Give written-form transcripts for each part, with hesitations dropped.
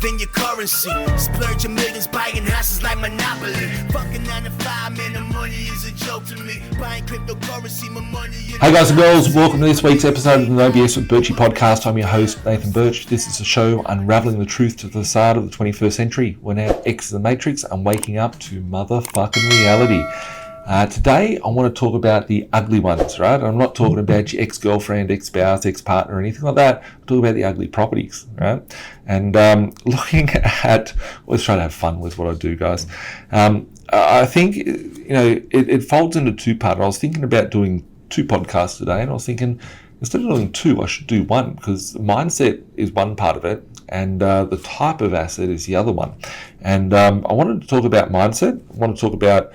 than your currency. Splurging millions, buying houses like Monopoly. Fucking 9 to 5, man, the money is a joke to me. Buying cryptocurrency, my money. Hey guys and girls, welcome to this week's episode of the B.Invested Birchy podcast. I'm your host, Nathan Birch. This is a show unraveling the truth to the facade of the 21st century. We're now X is the Matrix and waking up to motherfucking reality. Today, I want to talk about the ugly ones, right? I'm not talking about your ex-girlfriend, ex-spouse, ex-partner, or anything like that. I'm talking about the ugly properties, right? And looking at, let's try to have fun with what I do, guys. I think, it folds into two parts. I was thinking about doing 2 podcasts today, and I was thinking, instead of doing 2, I should do 1, because mindset is one part of it, and the type of asset is the other one. And I wanted to talk about mindset. I want to talk about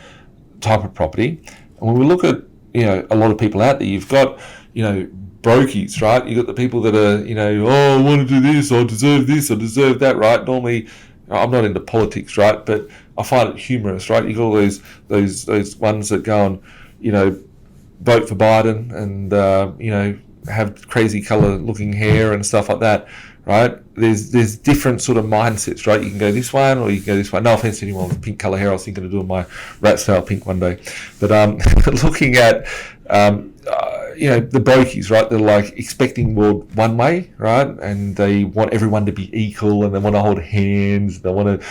type of property. And when we look at, a lot of people out there, you've got, brokies, right? You've got the people that are, I want to do this, I deserve that, right? Normally, I'm not into politics, right? But I find it humorous, right? You've got all those ones that go and, vote for Biden and, have crazy color looking hair and stuff like that, right? There's different sort of mindsets, right? You can go this one or you can go this one. No offense to anyone with pink color hair. I was thinking of doing my rat tail pink one day. But looking at, the brokies, right? They're like expecting world one way, right? And they want everyone to be equal and they want to hold hands. They want to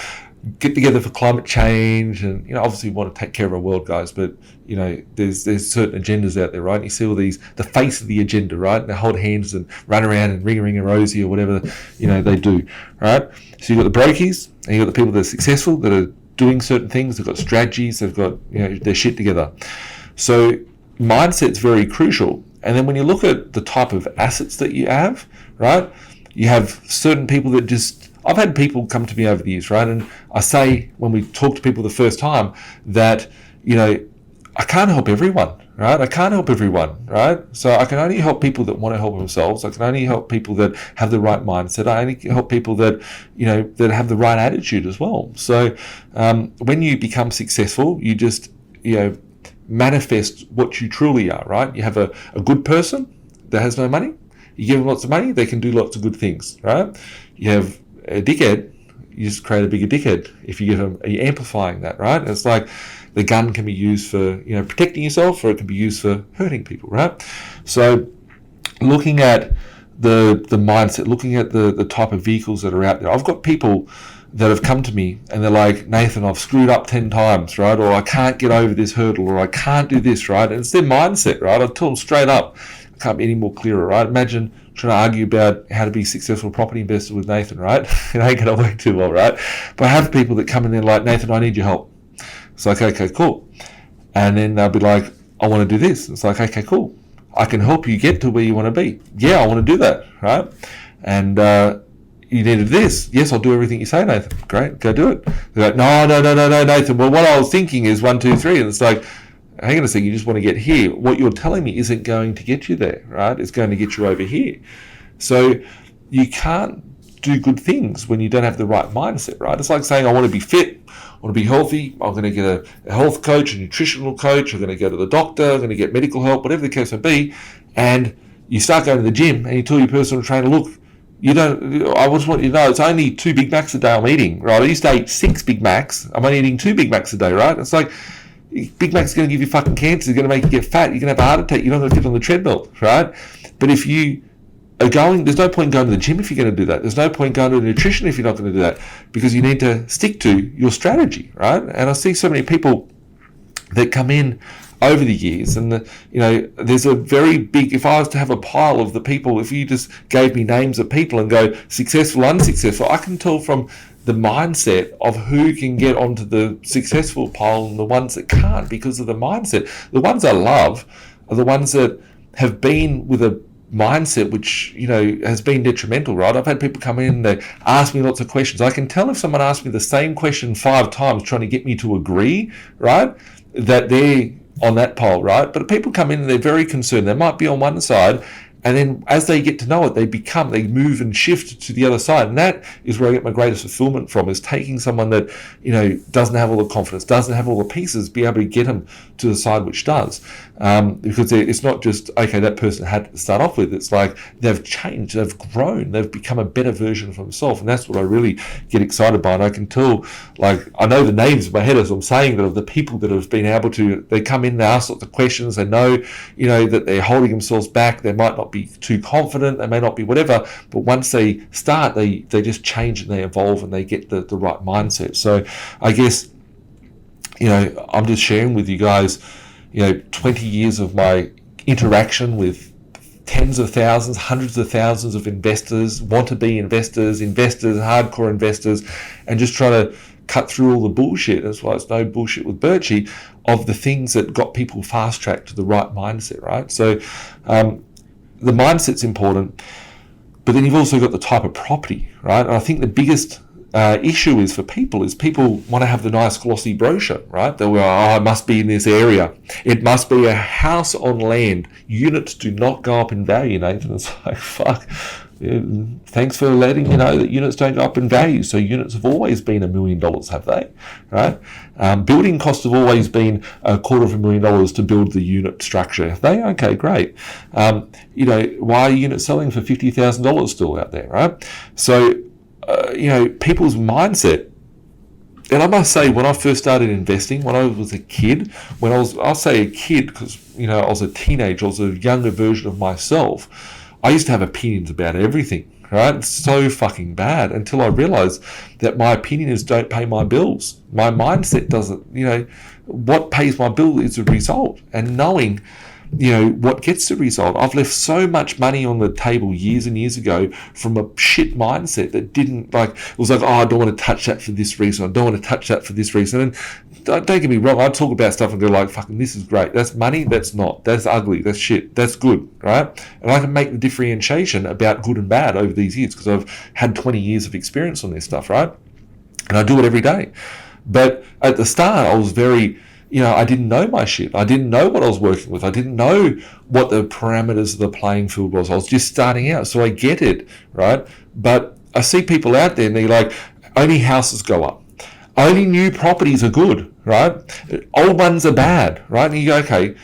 get together for climate change and, obviously we want to take care of our world, guys, but, there's certain agendas out there, right? You see all these, the face of the agenda, right? And they hold hands and run around and ring a rosy or whatever, they do, right? So you've got the brokies and you've got the people that are successful, that are doing certain things, they've got strategies, they've got, their shit together. So mindset's very crucial. And then when you look at the type of assets that you have, right? You have certain people that just, I've had people come to me over the years, right? And I say when we talk to people the first time that, I can't help everyone, right? I can't help everyone, right? So I can only help people that want to help themselves. I can only help people that have the right mindset. I only help people that, that have the right attitude as well. So when you become successful, you just, manifest what you truly are, right? You have a good person that has no money. You give them lots of money, they can do lots of good things, right? You have a dickhead, you just create a bigger dickhead. If you give them, you're amplifying that, right? It's like the gun can be used for, protecting yourself, or it can be used for hurting people, right? So looking at the mindset, looking at the type of vehicles that are out there. I've got people that have come to me and they're like, Nathan, I've screwed up 10 times, right? Or I can't get over this hurdle, or I can't do this, right? And it's their mindset, right? I tell them straight up, I can't be any more clearer, right? Imagine trying to argue about how to be a successful property investor with Nathan, right? It ain't going to work too well, right? But I have people that come in there like, Nathan, I need your help. It's like, okay, cool. And then they'll be like, I want to do this. It's like, okay, cool. I can help you get to where you want to be. Yeah, I want to do that, right? And you needed this. Yes, I'll do everything you say, Nathan. Great, go do it. They're like, no, Nathan. Well, what I was thinking is 1, 2, 3. And it's like, hang on a second, you just want to get here. What you're telling me isn't going to get you there, right? It's going to get you over here. So you can't do good things when you don't have the right mindset, right? It's like saying, I want to be fit, I want to be healthy, I'm going to get a health coach, a nutritional coach, I'm going to go to the doctor, I'm going to get medical help, whatever the case may be, and you start going to the gym and you tell your personal trainer, look, I just want you to know it's only 2 Big Macs a day I'm eating, right? I used to eat 6 Big Macs, I'm only eating 2 Big Macs a day, right? It's like, Big Mac's going to give you fucking cancer, it's going to make you get fat, you're going to have a heart attack, you're not going to get on the treadmill, right? But if you are going, there's no point going to the gym if you're going to do that. There's no point going to nutrition if you're not going to do that, because you need to stick to your strategy, right? And I see so many people that come in over the years, and there's a very big, if I was to have a pile of the people, if you just gave me names of people and go successful, unsuccessful, I can tell from the mindset of who can get onto the successful pile and the ones that can't because of the mindset. The ones I love are the ones that have been with a mindset which has been detrimental, right? I've had people come in, they ask me lots of questions. I can tell if someone asks me the same question 5 times trying to get me to agree, right, that they're on that pole, right? But people come in and they're very concerned. They might be on one side And then as they get to know it, they move and shift to the other side. And that is where I get my greatest fulfillment from, is taking someone that, doesn't have all the confidence, doesn't have all the pieces, be able to get them to the side which does. Because it's not just, okay, that person had to start off with. It's like they've changed, they've grown, they've become a better version of themselves. And that's what I really get excited by. And I can tell, I know the names in my head as I'm saying that, of the people that have been able to, they come in, they ask lots of questions, they know, that they're holding themselves back, they might not be too confident, they may not be whatever, but once they start, they just change and they evolve and they get the right mindset. So I guess, I'm just sharing with you guys, 20 years of my interaction with tens of thousands, hundreds of thousands of investors, want-to-be investors, hardcore investors, and just try to cut through all the bullshit. That's why it's no bullshit with Birchy, of the things that got people fast-tracked to the right mindset, right? So the mindset's important, but then you've also got the type of property, right? And I think the biggest issue is people want to have the nice glossy brochure, right? They'll go, it must be in this area. It must be a house on land. Units do not go up in value, Nathan. It's like, fuck. Thanks for letting me know that units don't go up in value. So units have always been $1 million, have they? Right? Building costs have always been $250,000 to build the unit structure. Have they? Okay, great. Why are units selling for $50,000 still out there, right? So, people's mindset. And I must say, when I first started investing, when I was a kid, I'll say a kid because, I was a teenager, I was a younger version of myself. I used to have opinions about everything, right? It's so fucking bad, until I realized that my opinions don't pay my bills. My mindset doesn't, what pays my bill is the result. And knowing, what gets the result. I've left so much money on the table years and years ago from a shit mindset that didn't, it was like, I don't want to touch that for this reason. I don't want to touch that for this reason. And don't get me wrong, I talk about stuff and go fucking, this is great. That's money. That's not. That's ugly. That's shit. That's good, right? And I can make the differentiation about good and bad over these years because I've had 20 years of experience on this stuff, right? And I do it every day. But at the start, I was very, I didn't know my shit. I didn't know what I was working with. I didn't know what the parameters of the playing field was. I was just starting out, so I get it, right? But I see people out there and they're like, only houses go up. Only new properties are good, right? Old ones are bad, right? And you go, okay,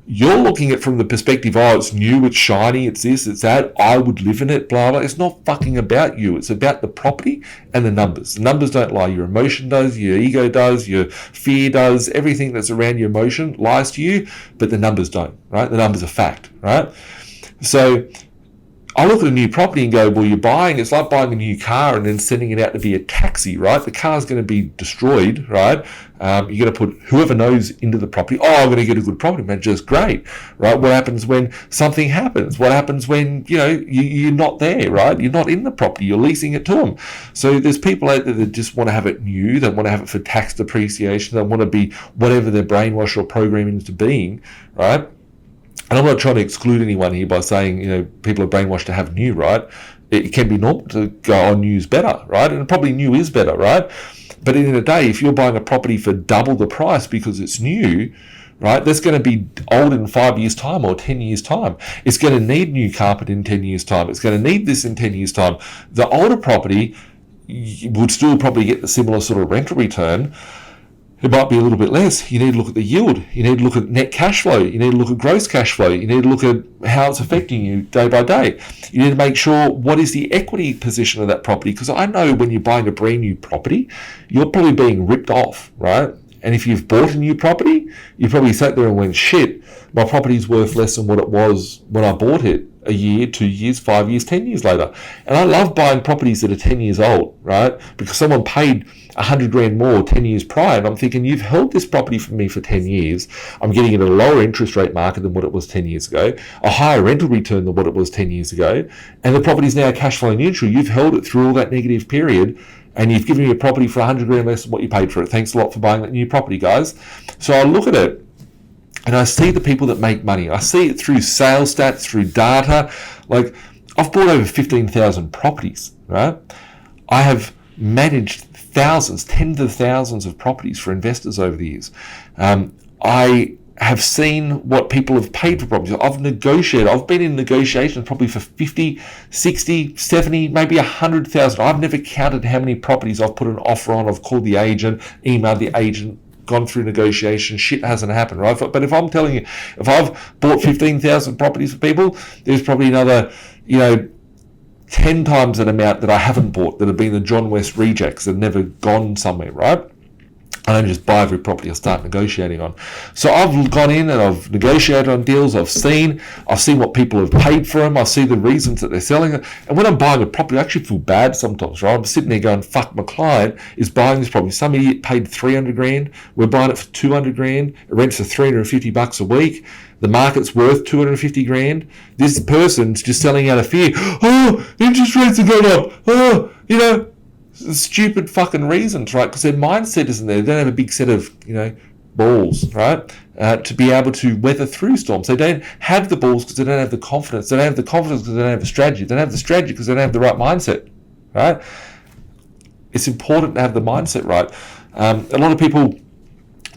you're looking at it from the perspective, it's new, it's shiny, it's this, it's that, I would live in it, blah, blah. It's not fucking about you. It's about the property and the numbers. The numbers don't lie. Your emotion does, your ego does, your fear does, everything that's around your emotion lies to you, but the numbers don't, right? The numbers are fact, right? So I look at a new property and go, well, you're buying, it's like buying a new car and then sending it out to be a taxi, right? The car's going to be destroyed, right? You're going to put whoever knows into the property. I'm going to get a good property manager. Just great, right? What happens when something happens? What happens when, you're not there, right? You're not in the property. You're leasing it to them. So there's people out there that just want to have it new. They want to have it for tax depreciation. They want to be whatever their brainwash or programming into being, right? And I'm not trying to exclude anyone here by saying, people are brainwashed to have new, right? It can be normal to go, new's better, right? And probably new is better, right? But in the day, if you're buying a property for double the price because it's new, right, that's going to be old in 5 years' time or 10 years' time. It's going to need new carpet in 10 years' time. It's going to need this in 10 years' time. The older property would still probably get the similar sort of rental return. It might be a little bit less. You need to look at the yield. You need to look at net cash flow. You need to look at gross cash flow. You need to look at how it's affecting you day by day. You need to make sure what is the equity position of that property. Because I know when you're buying a brand new property, you're probably being ripped off, right? And if you've bought a new property, you probably sat there and went, shit, my property's worth less than what it was when I bought it a year, 2 years, 5 years, 10 years later. And I love buying properties that are 10 years old, right? Because someone paid $100,000 more 10 years prior. And I'm thinking, you've held this property for me for 10 years. I'm getting it at a lower interest rate market than what it was 10 years ago, a higher rental return than what it was 10 years ago. And the property is now cash flow neutral. You've held it through all that negative period. And you've given me a property for $100,000 less than what you paid for it. Thanks a lot for buying that new property, guys. So I look at it and I see the people that make money. I see it through sales stats, through data. Like, I've bought over 15,000 properties, right? I have managed thousands, tens of thousands of properties for investors over the years. I have seen what people have paid for properties. I've negotiated. I've been in negotiations probably for 50, 60, 70, maybe 100,000. I've never counted how many properties I've put an offer on. I've called the agent, emailed the agent, gone through negotiation. Shit hasn't happened, right? But if I'm telling you, if I've bought 15,000 properties for people, there's probably another, 10 times that amount that I haven't bought that have been the John West rejects that have never gone somewhere, right? I don't just buy every property I start negotiating on. So I've gone in and I've negotiated on deals. I've seen what people have paid for them. I see the reasons that they're selling it. And when I'm buying a property, I actually feel bad sometimes, right? I'm sitting there going, fuck, my client is buying this property. Some idiot paid 300 grand. We're buying it for 200 grand. It rents for $350 a week. The market's worth 250 grand. This person's just selling out of fear. Oh, interest rates are going up. Oh, stupid fucking reasons, right? Because their mindset isn't there. They don't have a big set of, balls, right? To be able to weather through storms. They don't have the balls because they don't have the confidence. They don't have the confidence because they don't have the strategy. They don't have the strategy because they don't have the right mindset, right? It's important to have the mindset right. A lot of people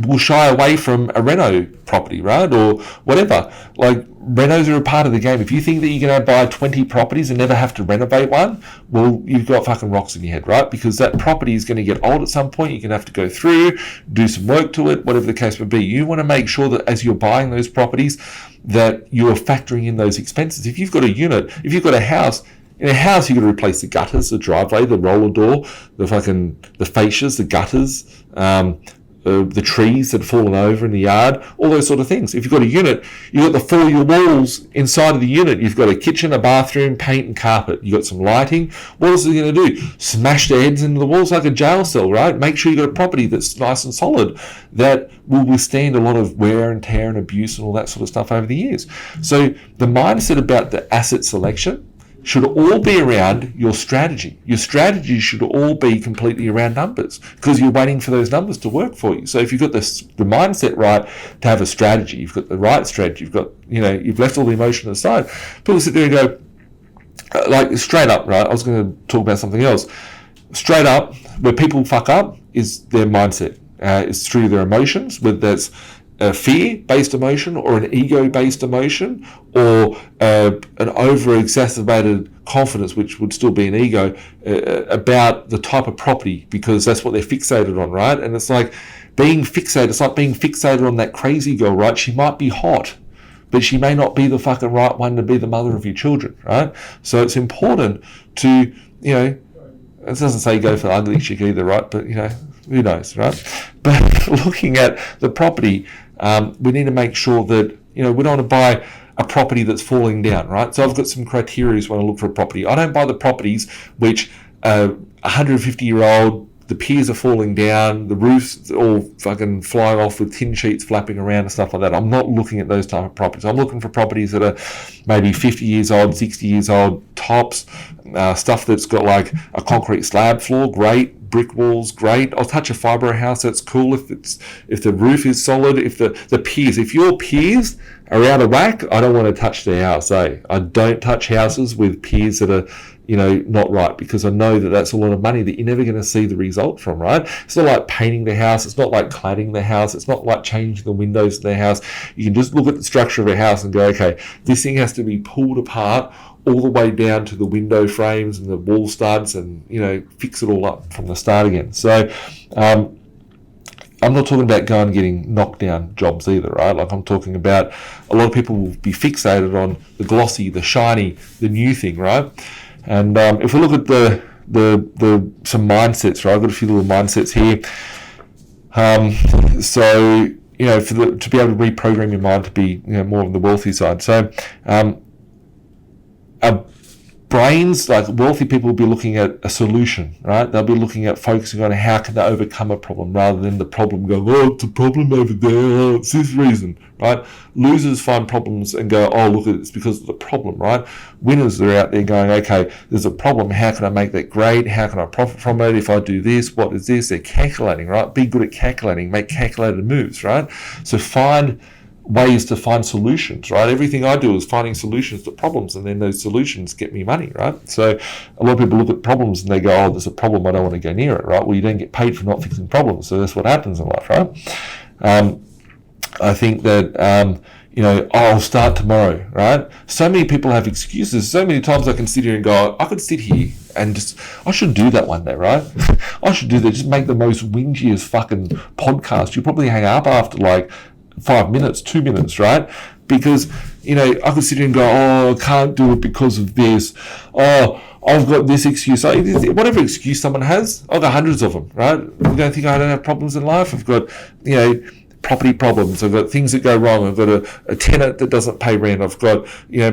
will shy away from a reno property, right? Or whatever. Like, renos are a part of the game. If you think that you're going to buy 20 properties and never have to renovate one, well, you've got fucking rocks in your head, right? Because that property is going to get old at some point. You're going to have to go through, do some work to it, whatever the case may be. You want to make sure that as you're buying those properties, that you're factoring in those expenses. If you've got a unit, if you've got a house, in a house, you've got to replace the gutters, the driveway, the roller door, the fascias, the gutters, the trees that have fallen over in the yard, all those sort of things. If you've got a unit, you've got the 4 walls inside of the unit. You've got a kitchen, a bathroom, paint and carpet. You've got some lighting. What else are you going to do? Smash their heads into the walls like a jail cell, right? Make sure you've got a property that's nice and solid that will withstand a lot of wear and tear and abuse and all that sort of stuff over the years. So the mindset about the asset selection should all be around your strategy. Your strategy should all be completely around numbers because you're waiting for those numbers to work for you. So if you've got the mindset right to have a strategy, you've got the right strategy, you've left all the emotion aside. People sit there and go, like, straight up, right? I was going to talk about something else. Straight up, where people fuck up is their mindset. It's through their emotions, whether that's a fear-based emotion or an ego-based emotion or an over-exacerbated confidence, which would still be an ego, about the type of property because that's what they're fixated on, right? And it's like being fixated on that crazy girl, right? She might be hot, but she may not be the fucking right one to be the mother of your children, right? So it's important to, it doesn't say go for the ugly chick either, right? But, who knows, right? But looking at the property, we need to make sure that, we don't want to buy a property that's falling down, right? So I've got some criteria when I look for a property. I don't buy the properties which 150-year-old, the piers are falling down, the roof's all fucking flying off with tin sheets flapping around and stuff like that. I'm not looking at those type of properties. I'm looking for properties that are maybe 50 years old, 60 years old, tops, stuff that's got like a concrete slab floor, great. Brick walls, great. I'll touch a fibre house, that's cool if the roof is solid, if the piers, if your piers are out of whack, I don't want to touch the house, I don't touch houses with piers that are, not right, because I know that that's a lot of money that you're never going to see the result from, right? It's not like painting the house, it's not like cladding the house, it's not like changing the windows in the house. You can just look at the structure of a house and go, okay, this thing has to be pulled apart all the way down to the window frames and the wall studs and, fix it all up from the start again. So I'm not talking about going and getting knocked down jobs either, right? Like, I'm talking about a lot of people will be fixated on the glossy, the shiny, the new thing, right? And if we look at the some mindsets, right? I've got a few little mindsets here. So, to be able to reprogram your mind to be, more on the wealthy side. So, our brains, like wealthy people, will be looking at a solution, right? They'll be looking at focusing on how can they overcome a problem rather than the problem going, oh, it's a problem over there, oh, it's this reason, right? Losers find problems and go, oh, look, it's because of the problem, right? Winners are out there going, okay, there's a problem, how can I make that great? How can I profit from it? If I do this, what is this? They're calculating, right? Be good at calculating, make calculated moves, right? So find ways to find solutions, right? Everything I do is finding solutions to problems, and then those solutions get me money, right? So a lot of people look at problems and they go, oh, there's a problem, I don't want to go near it, right? Well, you don't get paid for not fixing problems, so that's what happens in life, right? I think that, I'll start tomorrow, right? So many people have excuses. So many times I can sit here and go, I could sit here and I should do that one day, right? I should do that. Just make the most whingiest fucking podcast. You'll probably hang up after like 5 minutes, 2 minutes, right? Because, I could sit here and go, I can't do it because of this. Oh, I've got this excuse. Whatever excuse someone has, I've got hundreds of them, right? You don't think I don't have problems in life? I've got, property problems. I've got things that go wrong. I've got a tenant that doesn't pay rent. I've got,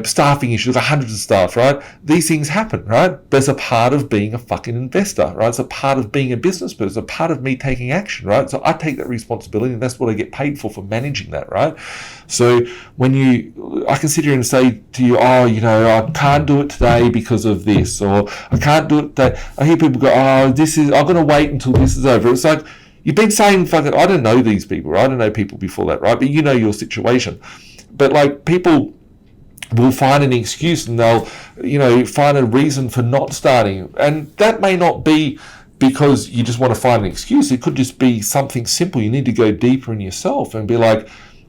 staffing issues. I've got hundreds of staff, right? These things happen, right? But it's a part of being a fucking investor, right? It's a part of being a business person. It's a part of me taking action, right? So I take that responsibility, and that's what I get paid for managing that, right? So I can sit here and say to you, I can't do it today because of this, or I can't do it today. I hear people go, I'm going to wait until this is over. It's like, you've been saying fucking, I don't know these people, right? I don't know people before that, right? But you know your situation. But like, people will find an excuse and they'll, find a reason for not starting. And that may not be because you just want to find an excuse. It could just be something simple. You need to go deeper in yourself and be like,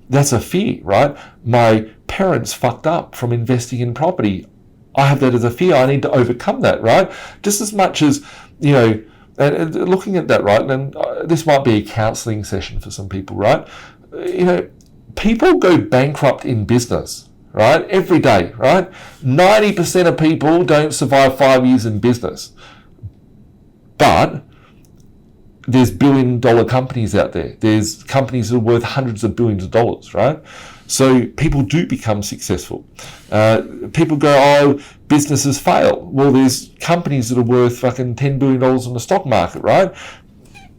that's a fear, right? My parents fucked up from investing in property. I have that as a fear. I need to overcome that, right? Just as much as, and looking at that, right, and this might be a counselling session for some people, right? People go bankrupt in business, right? Every day, right? 90% of people don't survive 5 years in business. But there's billion-dollar companies out there. There's companies that are worth hundreds of billions of dollars, right? So people do become successful. People go, businesses fail. Well, there's companies that are worth fucking $10 billion on the stock market, right?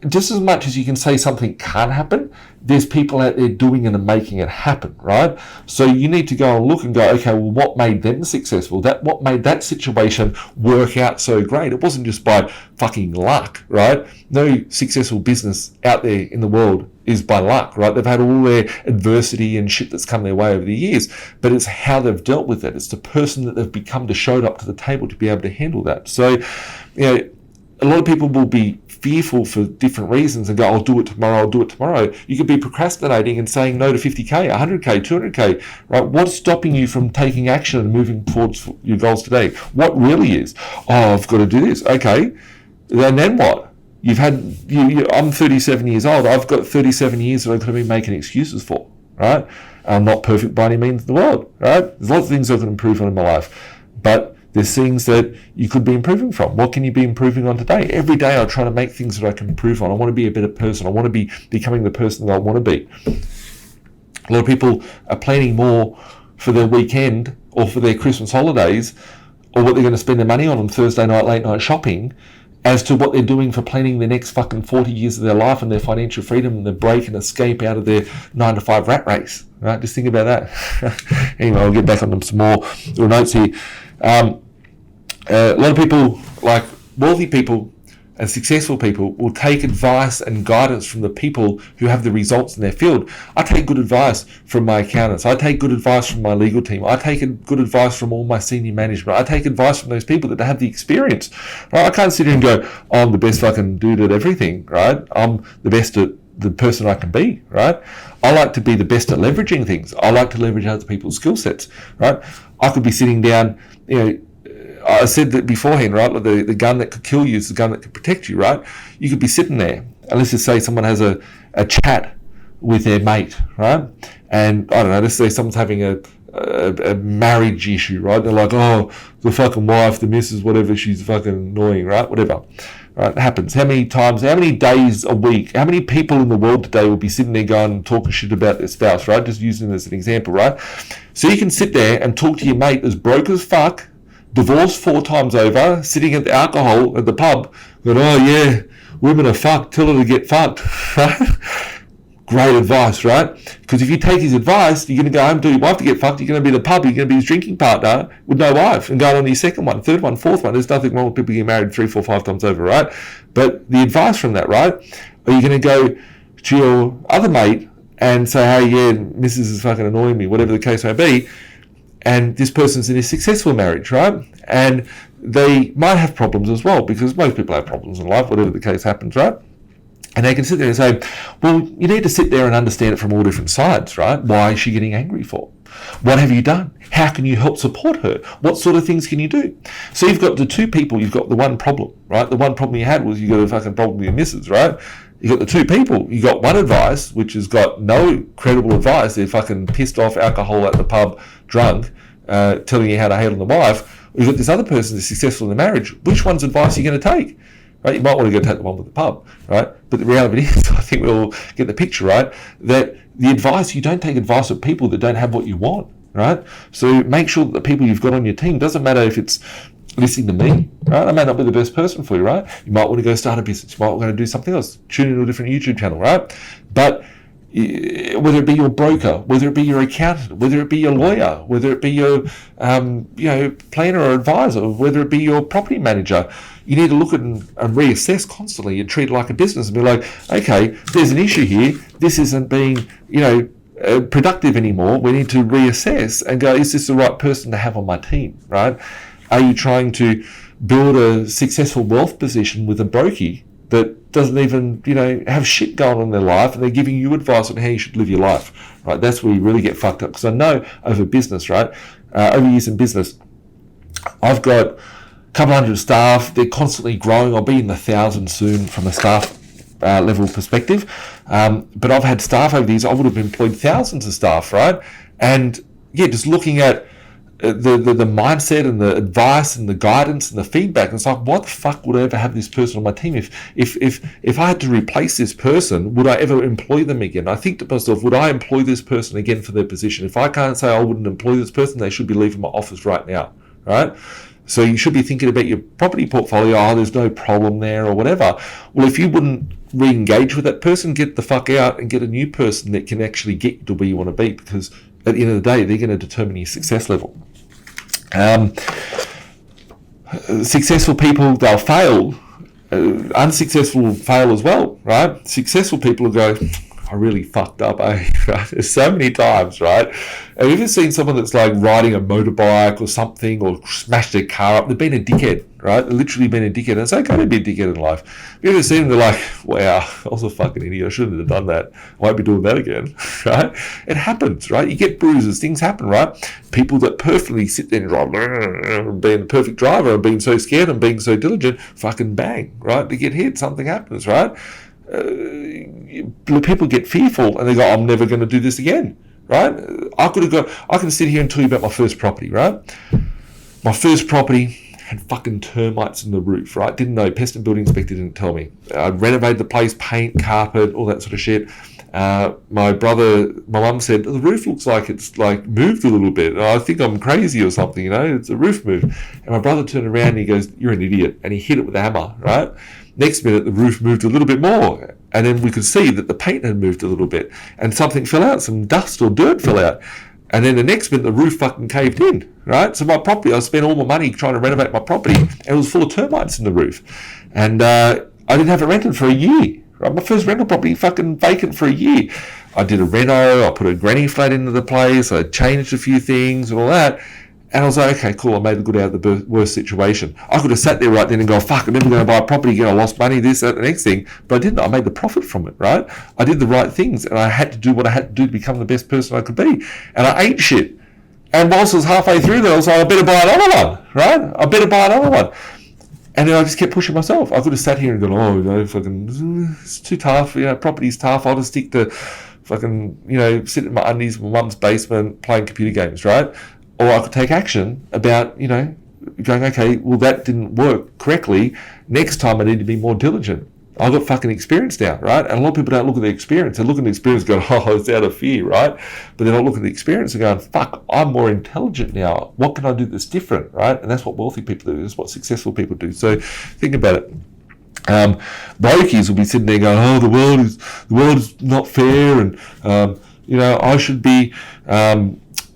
Just as much as you can say something can't happen, there's people out there doing it and making it happen, right? So you need to go and look and go, okay, well, what made them successful? What made that situation work out so great? It wasn't just by fucking luck, right? No successful business out there in the world is by luck, right? They've had all their adversity and shit that's come their way over the years, but it's how they've dealt with it. It's the person that they've become to show up to the table to be able to handle that. So, a lot of people will be fearful for different reasons and go, I'll do it tomorrow. You could be procrastinating and saying no to 50K, 100K, 200K, right? What's stopping you from taking action and moving towards your goals today? What really is? I've got to do this. Okay. And then what? I'm 37 years old. I've got 37 years that I could have been making excuses for, right? I'm not perfect by any means in the world, right? There's lots of things I can improve on in my life, but there's things that you could be improving from. What can you be improving on today? Every day I try to make things that I can improve on. I want to be a better person. I want to be becoming the person that I want to be. A lot of people are planning more for their weekend or for their Christmas holidays, or what they're going to spend their money on Thursday night, late night shopping, as to what they're doing for planning the next fucking 40 years of their life and their financial freedom and the break and escape out of their 9-to-5 rat race, right? Just think about that. Anyway, I'll get back on some more little notes here. A lot of people, like wealthy people and successful people, will take advice and guidance from the people who have the results in their field. I take good advice from my accountants. I take good advice from my legal team. I take good advice from all my senior management. I take advice from those people that have the experience. Right? I can't sit here and go, I'm the best fucking dude at everything, right? I'm the best at the person I can be, right? I like to be the best at leveraging things. I like to leverage other people's skill sets, right? I could be sitting down, I said that beforehand, right? Like the gun that could kill you is the gun that could protect you, right? You could be sitting there, and let's just say someone has a chat with their mate, right? And I don't know, let's say someone's having a marriage issue, right? They're like, oh, the fucking wife, the missus, whatever, she's fucking annoying, right? Whatever. Right? It happens. How many times, how many days a week, how many people in the world today will be sitting there going and talking shit about their spouse, right? Just using this as an example, right? So you can sit there and talk to your mate that's broke as fuck, divorced 4 times over, sitting at the alcohol at the pub, going, oh yeah, women are fucked, tell her to get fucked, right? Great advice, right? Because if you take his advice, you're going to go home, tell your wife to get fucked, you're going to be the pub, you're going to be his drinking partner with no wife, and going on to your second one, third one, fourth one. There's nothing wrong with people getting married 3, 4, 5 times over, right? But the advice from that, right? Are you going to go to your other mate and say, hey, yeah, Mrs. is fucking annoying me, whatever the case may be, and this person's in a successful marriage, right? And they might have problems as well, because most people have problems in life, whatever the case happens, right? And they can sit there and say, well, you need to sit there and understand it from all different sides, right? Why is she getting angry for? What have you done? How can you help support her? What sort of things can you do? So you've got the two people, you've got the one problem, right? The one problem you had was you got a fucking problem with your missus, right? You got the two people. You got one advice, which has got no credible advice. They're fucking pissed off, alcohol at the pub, drunk, telling you how to handle the wife. You've got this other person that's successful in the marriage. Which one's advice are you going to take? Right? You might want to go take the one with the pub, right? But the reality is, I think we all get the picture, right? That the advice, you don't take advice of people that don't have what you want, right? So make sure that the people you've got on your team, doesn't matter if it's listening to me, right? I may not be the best person for you, right? You might want to go start a business. You might want to do something else. Tune into a different YouTube channel, right? But whether it be your broker, whether it be your accountant, whether it be your lawyer, whether it be your planner or advisor, whether it be your property manager, you need to look at and reassess constantly and treat it like a business and be like, okay, there's an issue here. This isn't being, productive anymore. We need to reassess and go, is this the right person to have on my team, right? Are you trying to build a successful wealth position with a brokie that doesn't even, have shit going on in their life, and they're giving you advice on how you should live your life, right? That's where you really get fucked up. Because I know over business, right? Over years in business, I've got a couple hundred staff. They're constantly growing. I'll be in the thousands soon from a staff level perspective. But I've had staff over the years. I would have employed thousands of staff, right? And yeah, just looking at the mindset and the advice and the guidance and the feedback. And it's like, what the fuck would I ever have this person on my team? If I had to replace this person, would I ever employ them again? I think to myself, would I employ this person again for their position? If I can't say I wouldn't employ this person, they should be leaving my office right now, right? So you should be thinking about your property portfolio. Oh, there's no problem there or whatever. Well, if you wouldn't re-engage with that person, get the fuck out and get a new person that can actually get you to where you want to be, because at the end of the day, they're going to determine your success level. Successful people, they'll fail. Unsuccessful will fail as well, right? Successful people will go, I really fucked up, eh? Right? There's so many times, right? Have you ever seen someone that's like riding a motorbike or something, or smashed their car up? They've been a dickhead, right? They've literally been a dickhead. And it's okay to be a dickhead in life. Have you ever seen them? They're like, wow, I was a fucking idiot. I shouldn't have done that. I won't be doing that again, right? It happens, right? You get bruises. Things happen, right? People that perfectly sit there and drive, being the perfect driver and being so scared and being so diligent, fucking bang, right? They get hit. Something happens, right? People get fearful and they go, I'm never going to do this again, right? I can sit here and tell you about my first property, right? My first property had fucking termites in the roof, right? Didn't know. Pest and building inspector didn't tell me. I renovated the place, paint, carpet, all that sort of shit. My mum said, the roof looks like it's like moved a little bit. I think I'm crazy or something, it's a roof move. And my brother turned around and he goes, you're an idiot. And he hit it with a hammer, right? Next minute, the roof moved a little bit more. And then we could see that the paint had moved a little bit. And something fell out, some dust or dirt fell out. And then the next minute, the roof fucking caved in, right? So my property, I spent all my money trying to renovate my property, and it was full of termites in the roof. And I didn't have it rented for a year, right? My first rental property fucking vacant for a year. I did a reno, I put a granny flat into the place, I changed a few things and all that. And I was like, okay, cool, I made the good out of the worst situation. I could have sat there right then and go, fuck, I'm never going to buy a property again, I lost money, this, that, the next thing. But I didn't, I made the profit from it, right? I did the right things, and I had to do what I had to do to become the best person I could be. And I ate shit. And whilst I was halfway through there, I was like, I better buy another one, right? I better buy another one. And then I just kept pushing myself. I could have sat here and gone, fucking, it's too tough, property's tough, I'll just stick to fucking, sit in my undies in my mum's basement playing computer games, right? Or I could take action about, going, okay, well, that didn't work correctly. Next time I need to be more diligent. I've got fucking experience now, right? And a lot of people don't look at the experience. They look at the experience and go, oh, it's out of fear, right? But they don't look at the experience and go, fuck, I'm more intelligent now. What can I do that's different, right? And that's what wealthy people do. That's what successful people do. So think about it. Brokies will be sitting there going, oh, the world is not fair, and I should be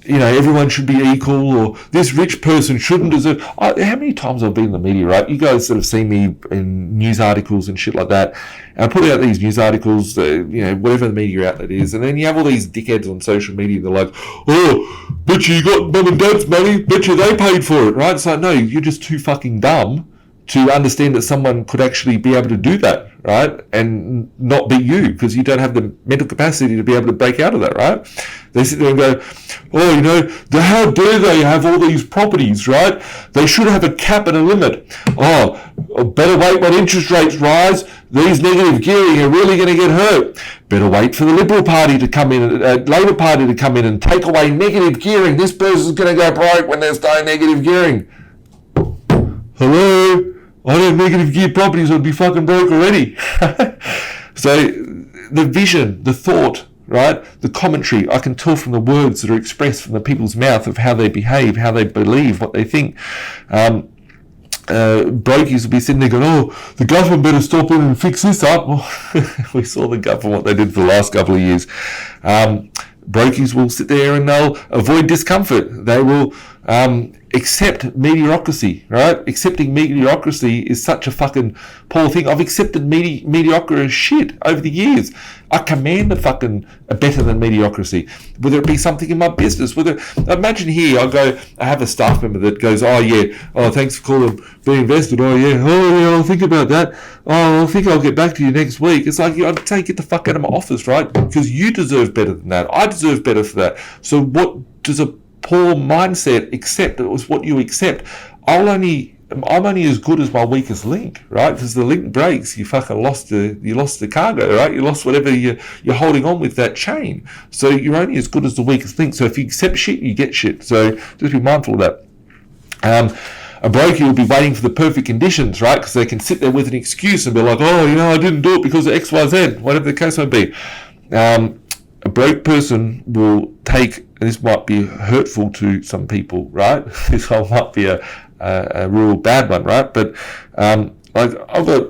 everyone should be equal, or this rich person shouldn't deserve. How many times I've been in the media, right? You guys sort of see me in news articles and shit like that. And I put out these news articles, whatever the media outlet is, and then you have all these dickheads on social media. They're like, oh, bet you got mum and dad's money, bet you they paid for it, right? It's like, no, you're just too fucking dumb to understand that someone could actually be able to do that, right? And not be you, because you don't have the mental capacity to be able to break out of that, right? They sit there and go, oh, you know, how dare they have all these properties, right? They should have a cap and a limit. Oh, better wait when interest rates rise. These negative gearing are really going to get hurt. Better wait for the Liberal Party to come in, Labor Party to come in and take away negative gearing. This person's going to go broke when there's no negative gearing. Hello? I don't have negative gear properties, I'd be fucking broke already. So the vision, the thought, right, the commentary, I can tell from the words that are expressed from the people's mouth of how they behave, how they believe, what they think. Brokies will be sitting there going, oh, the government better stop in and fix this up. Well, we saw the government, what they did for the last couple of years. Brokies will sit there and they'll avoid discomfort. They will accept mediocrity, right? Accepting mediocrity is such a fucking poor thing. I've accepted mediocre as shit over the years. I command a better than mediocrity, whether it be something in my business, imagine here, I have a staff member that goes, thanks for calling B.Invested, I'll think about that, I think I'll get back to you next week. It's like, I'd say, get the fuck out of my office, right? Because you deserve better than that. I deserve better for that. So what does a poor mindset accept? It was what you accept. I'm only as good as my weakest link, right? Because the link breaks, you fucking lost the cargo, right? You lost whatever you're holding on with, that chain. So you're only as good as the weakest link. So if you accept shit, you get shit. So just be mindful of that. A broker will be waiting for the perfect conditions, right? Because they can sit there with an excuse and be like, I didn't do it because of X, Y, Z, whatever the case may be. A broke person will take, and this might be hurtful to some people, right? This one might be a real bad one, right? But I've got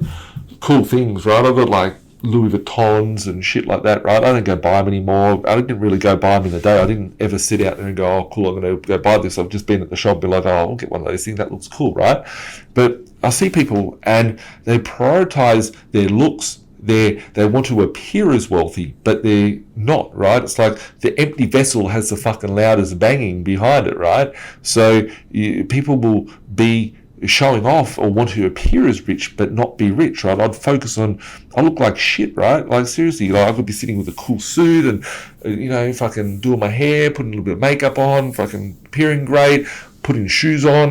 cool things, right? I've got like Louis Vuittons and shit like that, right? I don't go buy them anymore. I didn't really go buy them in the day. I didn't ever sit out there and go, oh, cool, I'm going to go buy this. I've just been at the shop and be like, I'll get one of those things. That looks cool, right? But I see people and they prioritize their looks. They want to appear as wealthy, but they're not, right? It's like the empty vessel has the fucking loudest banging behind it, right? So people will be showing off or want to appear as rich, but not be rich, right? I'd focus on, I look like shit, right? Like seriously, like I could be sitting with a cool suit and, fucking doing my hair, putting a little bit of makeup on, fucking appearing great, putting shoes on,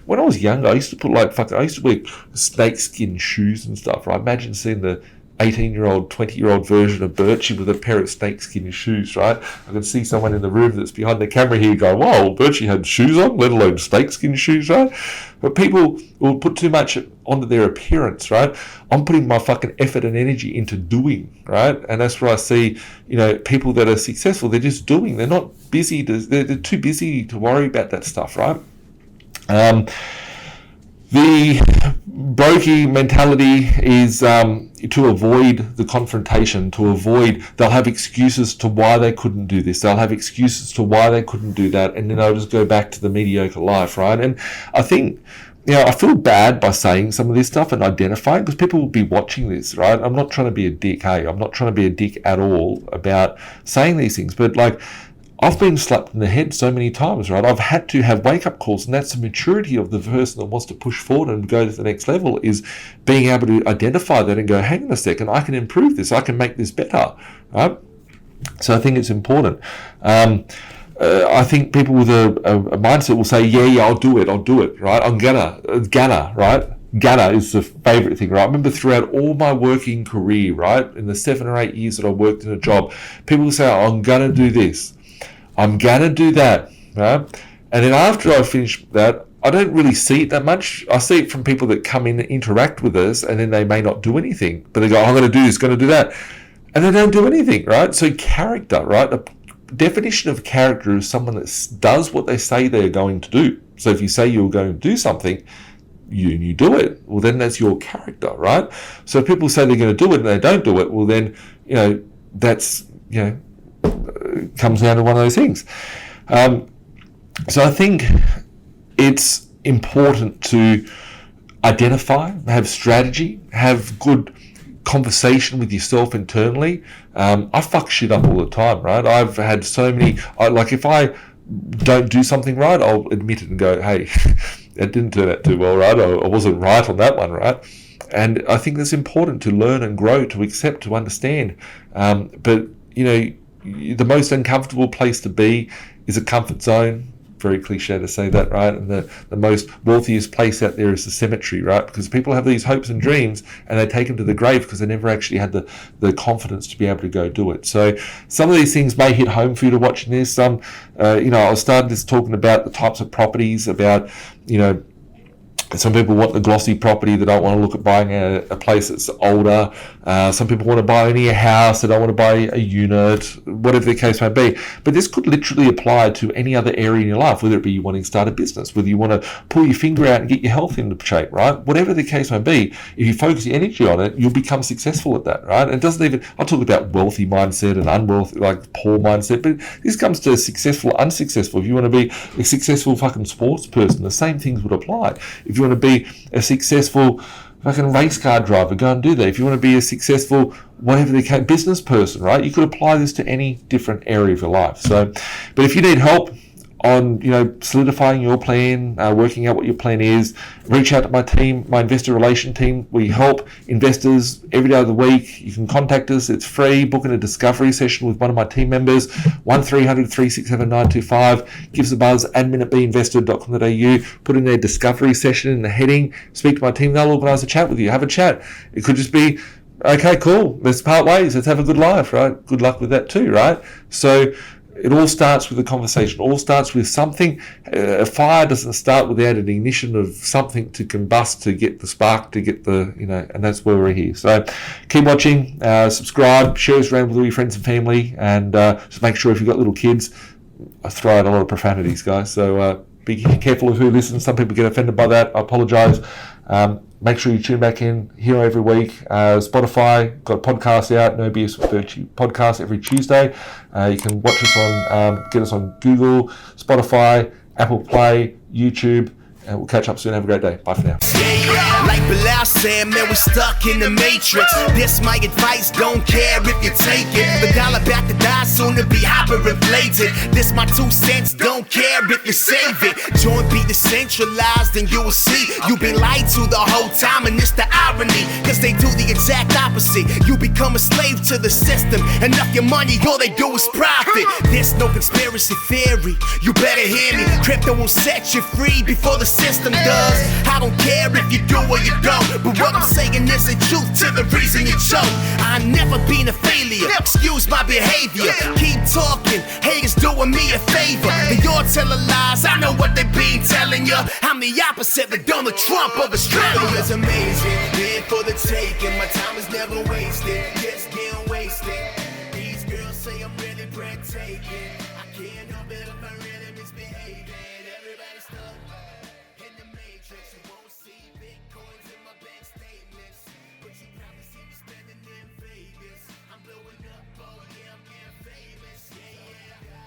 when I was younger, I used to wear snakeskin shoes and stuff, right? Imagine seeing the 18-year-old, 20-year-old version of Birchy with a pair of snakeskin shoes, right? I can see someone in the room that's behind the camera here go, whoa, Birchy had shoes on, let alone snakeskin shoes, right? But people will put too much onto their appearance, right? I'm putting my fucking effort and energy into doing, right? And that's where I see, people that are successful, they're just doing. They're not busy. They're too busy to worry about that stuff, right? The brokie mentality is to avoid the confrontation, they'll have excuses to why they couldn't do this, they'll have excuses to why they couldn't do that, and then they'll just go back to the mediocre life, right? And I think, I feel bad by saying some of this stuff and identifying, because people will be watching this, right? I'm not trying to be a dick, I'm not trying to be a dick at all about saying these things, but like, I've been slapped in the head so many times, right? I've had to have wake-up calls, and that's the maturity of the person that wants to push forward and go to the next level, is being able to identify that and go, hang on a second, I can improve this, I can make this better, right? So I think it's important. I think people with a mindset will say, yeah, I'll do it, right? I'm gonna, right? Gonna is the favorite thing, right? I remember throughout all my working career, right, in the 7 or 8 years that I worked in a job, people will say, I'm gonna do this, I'm gonna do that, right? And then after I finish that, I don't really see it that much. I see it from people that come in and interact with us, and then they may not do anything, but they go, I'm gonna do this, gonna do that, and they don't do anything, right? So character, right? The definition of character is someone that does what they say they're going to do. So if you say you're going to do something, you do it, well then that's your character, right? So if people say they're going to do it and they don't do it, well then, that's, comes down to one of those things. So I think it's important to identify, have strategy, have good conversation with yourself internally. I fuck shit up all the time, right? I've had so many, if I don't do something right, I'll admit it and go, hey, It didn't turn out too well, right? I wasn't right on that one, right? And I think it's important to learn and grow, to accept, to understand. But, the most uncomfortable place to be is a comfort zone. Very cliche to say that, right? And the most wealthiest place out there is the cemetery, right? Because people have these hopes and dreams and they take them to the grave because they never actually had the confidence to be able to go do it. So some of these things may hit home for you to watching this. I was starting this talking about the types of properties, about, some people want the glossy property. They don't want to look at buying a place that's older. Some people want to buy only a house. They don't want to buy a unit, whatever the case may be. But this could literally apply to any other area in your life, whether it be you wanting to start a business, whether you want to pull your finger out and get your health into shape, right? Whatever the case may be, if you focus your energy on it, you'll become successful at that, right? And it doesn't even, I'll talk about wealthy mindset and unwealthy, like poor mindset, but this comes to successful, unsuccessful. If you want to be a successful fucking sports person, the same things would apply. If you want to be a successful fucking race car driver, go and do that. If you want to be a successful, whatever the case, business person, right? You could apply this to any different area of your life. So, but if you need help on, solidifying your plan, working out what your plan is, reach out to my team, my investor relation team. We help investors every day of the week. You can contact us. It's free. Book in a discovery session with one of my team members, 1300-367-925. Give us a buzz, admin@binvested.com.au. Put in their discovery session in the heading. Speak to my team. They'll organise a chat with you. Have a chat. It could just be, okay, cool. Let's part ways. Let's have a good life, right? Good luck with that too, right? So it all starts with a conversation. It all starts with something. A fire doesn't start without an ignition of something to combust, to get the spark, to get the, and that's where we're here. So keep watching, subscribe, share us around with all your friends and family, and just make sure if you've got little kids, I throw out a lot of profanities, guys. So be careful of who listens. Some people get offended by that. I apologise. Make sure you tune back in here every week. Spotify, got a podcast out, No BS with Birchy podcast every Tuesday. You can watch us get us on Google, Spotify, Apple Play, YouTube, and we'll catch up soon. Have a great day. Bye for now. Like Bilal said, man, we're stuck in the matrix. This my advice, don't care if you take it. The dollar back to die, soon to be hyperinflated. This my 2 cents, don't care if you save it. Joint be decentralized and you will see you've been lied to the whole time, and it's the irony, cause they do the exact opposite. You become a slave to the system, enough your money, all they do is profit. There's no conspiracy theory, you better hear me. Crypto will set you free before the system does. I don't care if you do or you don't, but what I'm saying is the truth to the reason you choke. I never been a failure, excuse my behavior. Keep talking, haters doing me a favor. They all telling lies, I know what they been telling you. I'm the opposite, the Donald Trump of Australia. It's amazing, here for the taking. My time is never wasted, just getting wasted. These girls say I'm really breathtaking. I can't help it if I really